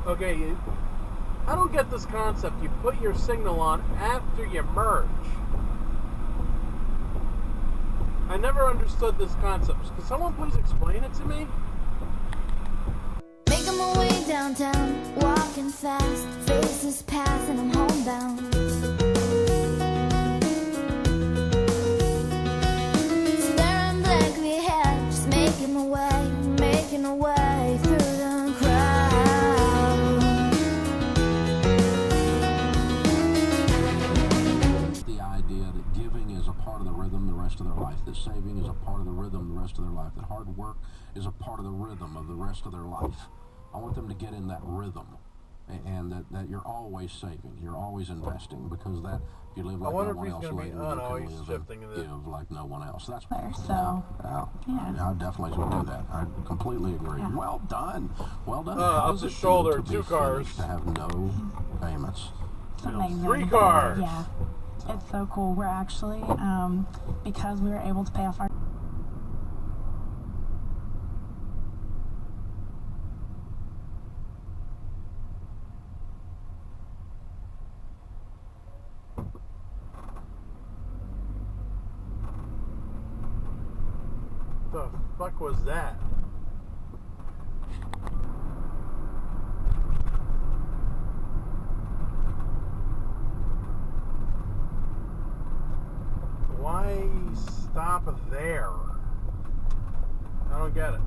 Okay, I don't get this concept. You put your signal on after you merge. I never understood this concept. Could someone please explain it to me? Making my way downtown, walking fast, faces pass and I'm homebound. Staring blankly ahead, just making my way through the crowd. The idea that giving is a part of the rhythm the rest of their life, that saving is a part of the rhythm the rest of their life, that hard work is a part of the rhythm of the rest of their life. I want them to get in that rhythm, and that you're always saving, you're always investing, because that if you live like no one else later, you can live and give like no one else. That's so. I definitely would do that. I completely agree. Yeah. Well done. Up the shoulder, 2 cars. To have no payments. It's amazing. 3 cars. Yeah, it's so cool. We're actually because we were able to pay off our. What the fuck was that? Why stop there? I don't get it.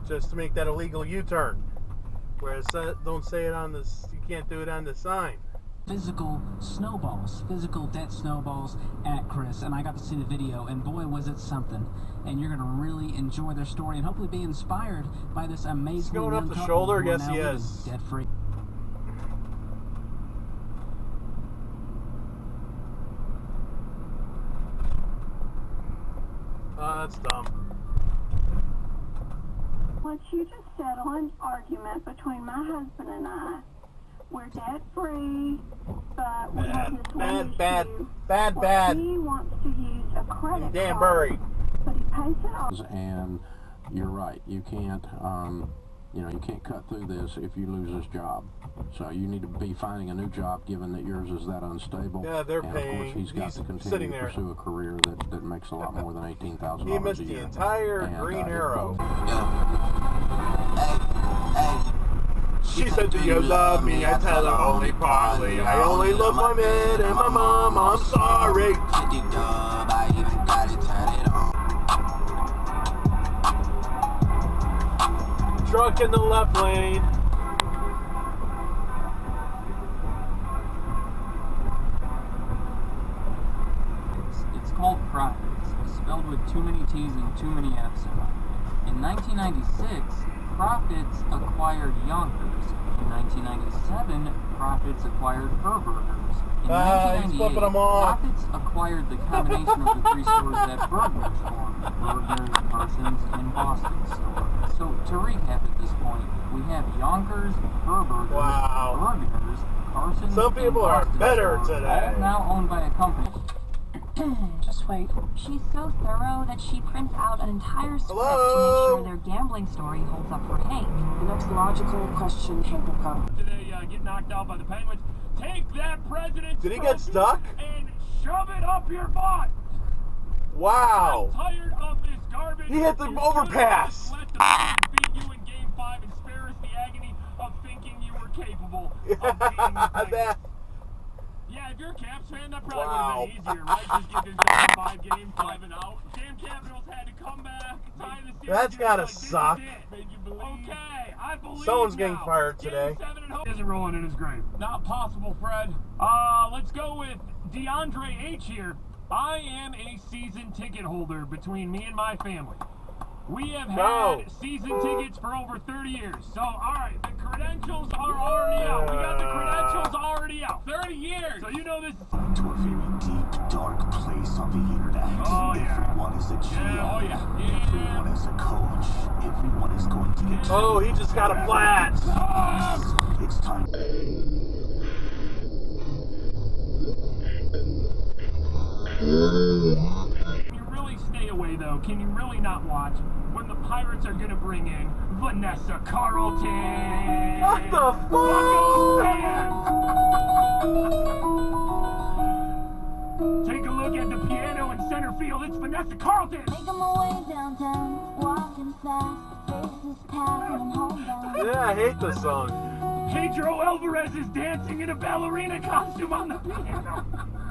Just to make that illegal U-turn. Whereas don't say it on this, you can't do it on the sign. Physical snowballs, physical debt snowballs at Chris, and I got to see the video, and boy was it something. And you're gonna really enjoy their story and hopefully be inspired by this amazing going up young the couple shoulder? who are Yes, now he living is. debt-free. That's dumb. Let's you just settle an argument between my husband and I. We're debt-free, but we have this one issue. Bad. He wants to use a credit Danbury. card, but he pays it off. And you're right. You can't, you can't cut through this if you lose this job. So you need to be finding a new job, given that yours is that unstable. Yeah, they're and paying. Of course, he's got to continue to pursue a career that makes a lot more than $18,000 a year. He missed the entire Green Arrow. Hey. She said, do you love me? I tell her only partly. I only love my man and my mom. I'm sorry. Truck in the left lane. It's called Profits, spelled with too many T's and too many F's. In 1996, Profits acquired Yonkers. In 1997, Profits acquired Herberger's. In 1998, Profits acquired the combination of the 3 stores that Burgers formed, Burgers, Carson's, and Boston store. So to recap at this point, we have Yonkers, Herberger's, Burgers, Carson's, Some people are better today. All now owned by a company. Just wait. She's so thorough that she prints out an entire script to make sure their gambling story holds up for Hank. The next logical question, Hank will come. Did they get knocked out by the Penguins? Take that president's Did he get stuck? And shove it up your butt! Wow. I'm tired of this garbage. He hit the overpass. Let the Penguins beat you in Game 5 and spare us the agony of thinking you were capable of beating the Penguins. Yeah, if you're a Caps fan, that probably would have been easier, right? Just get this down 5 games, 5 and out. Damn Capitals had to come back, tie the series. That's gotta suck. Okay, I believe someone's getting fired today. Isn't rolling in his grave. Not possible, Fred. Let's go with DeAndre H here. I am a season ticket holder between me and my family. We have had season tickets for over 30 years. So, alright, the credentials are already out. We got the credentials already out. 30 years! So you know this is... To a very deep, dark place on the internet. Oh, yeah. Everyone is a GM. Yeah, oh, yeah. Everyone is a coach. Everyone is going to get... Oh, he just got a flat! It's time... You really stay away, though. though, can you really not watch when the Pirates are gonna bring in Vanessa Carlton? What the fuck? Bucko fans! Take a look at the piano in center field. It's Vanessa Carlton. Making my way downtown, walking fast, faces pass, and I'm homebound. Yeah, I hate this song. Pedro Alvarez is dancing in a ballerina costume on the piano.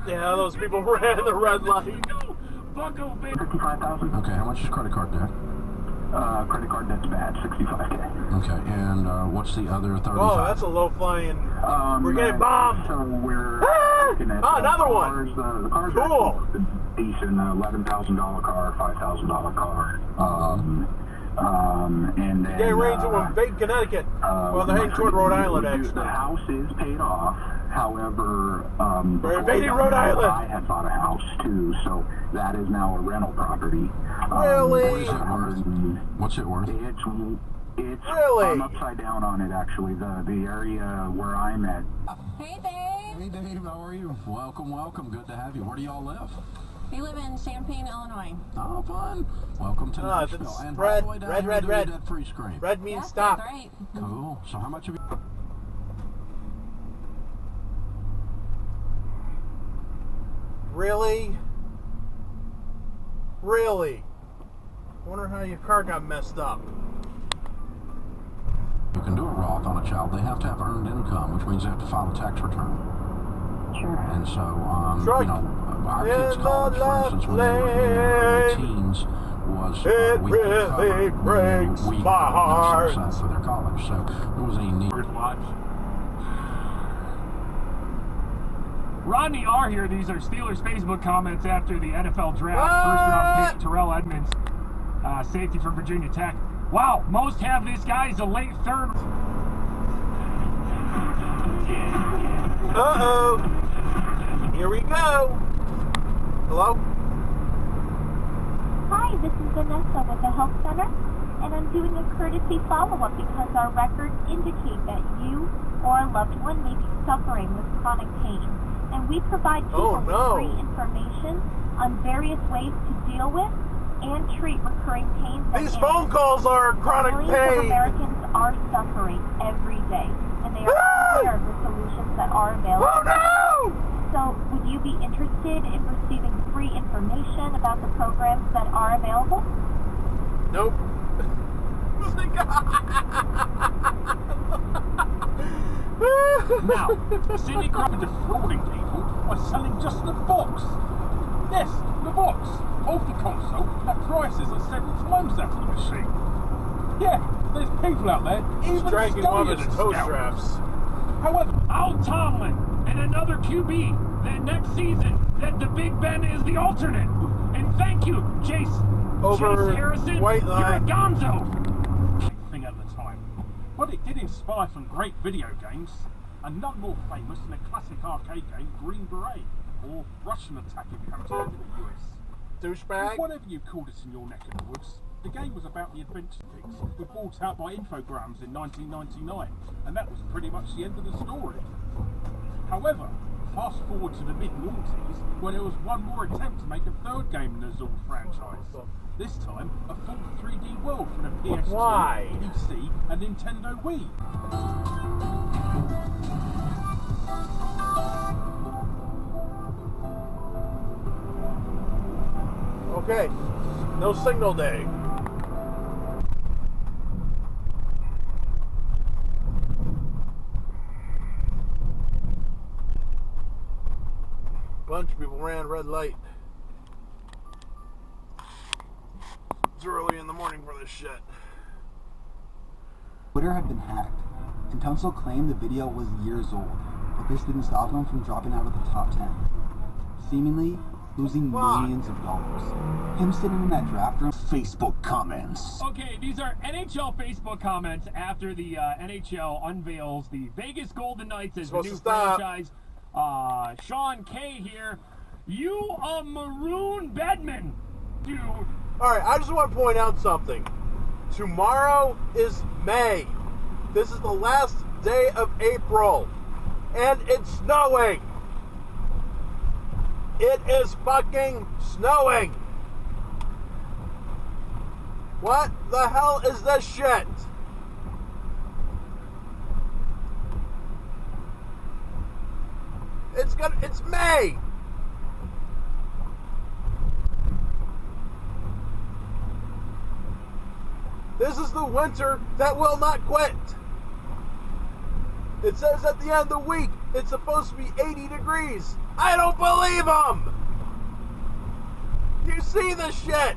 Yeah, those people ran the red light. No, Bucko fans. 55,000. Okay, how much is credit card debt? Credit card debt's bad, 65K. Okay, and what's the other 35? Oh, that's a low flying. We're getting bombed. So we're looking at another cars, one. The car's Cool. decent, $11,000 car, $5,000 car. And then Getting ready to invade Connecticut. Well, they're heading toward Rhode Island, actually. The house is paid off. However, we're invading Rhode Island. I had bought a house too, so that is now a rental property. Really? What's it worth? It's Really? I'm upside down on it actually. The area where I'm at. Hey, Dave. Hey Dave, how are you? Welcome, welcome. Good to have you. Where do y'all live? We live in Champaign, Illinois. Oh, fun. Welcome to Nashville. It's And red, by the way, down red, here, red, do red. a debt-free screen. Red means Yes, stop. that's right. Cool. So how much have you... Really? Really? I wonder how your car got messed up. You can do a Roth on a child. They have to have earned income, which means they have to file a tax return. Sure. And so, Sure. you know, our kids' In college, the for instance, when they were in their teens, was It we really covered breaks we my heart. for their college. So there wasn't any need. Watch. Rodney R. here. These are Steelers Facebook comments after the NFL draft. First round pick, Terrell Edmonds, safety from Virginia Tech. Wow, most have this guy as a late third. Uh-oh. Here we go. Hello? Hi, this is Vanessa with the Health Center, and I'm doing a courtesy follow-up because our records indicate that you or a loved one may be suffering with chronic pain. And we provide people with free information on various ways to deal with and treat recurring pains. These phone calls are chronic Millions of pain. Americans are suffering every day, and they are aware of the solutions that are available. Oh no! So, would you be interested in receiving free information about the programs that are available? Nope. Now, Sidney Crumb defrauding people by selling just the box. Yes, the box of the console at prices are several times that of the machine. Yeah, there's people out there, even Dragging one of his toe scalpers. straps. However, Al Tomlin and another QB that next season that the Big Ben is the alternate. And thank you, Chase Harrison, white you're a line. gonzo. Thing at the time. But it did inspire some great video games, and none more famous than a classic arcade game, Green Beret, or Russian Attack if you haven't heard of the US. Douchebag. Whatever you called it in your neck of the woods, the game was about the adventure pigs who were bought out by Infogrames in 1999, and that was pretty much the end of the story. However, fast forward to the mid-noughties, where there was one more attempt to make a third game in the Zool franchise. This time, a full 3D world for the PS2, Why? PC, and Nintendo Wii. Okay. No signal day. Bunch of people ran red light. It's early in the morning for this shit. Twitter had been hacked, and Council claimed the video was years old, but this didn't stop him from dropping out of the top 10, seemingly losing millions of dollars. Him sitting in that draft room. Facebook comments. Okay, these are NHL Facebook comments after the NHL unveils the Vegas Golden Knights as the new franchise. Sean K here. You a maroon bedman, dude. Alright, I just want to point out something. Tomorrow is May. This is the last day of April. And it's snowing. It is fucking snowing. What the hell is this shit? It's May! This is the winter that will not quit. It says at the end of the week, it's supposed to be 80 degrees. I don't believe them! You see this shit!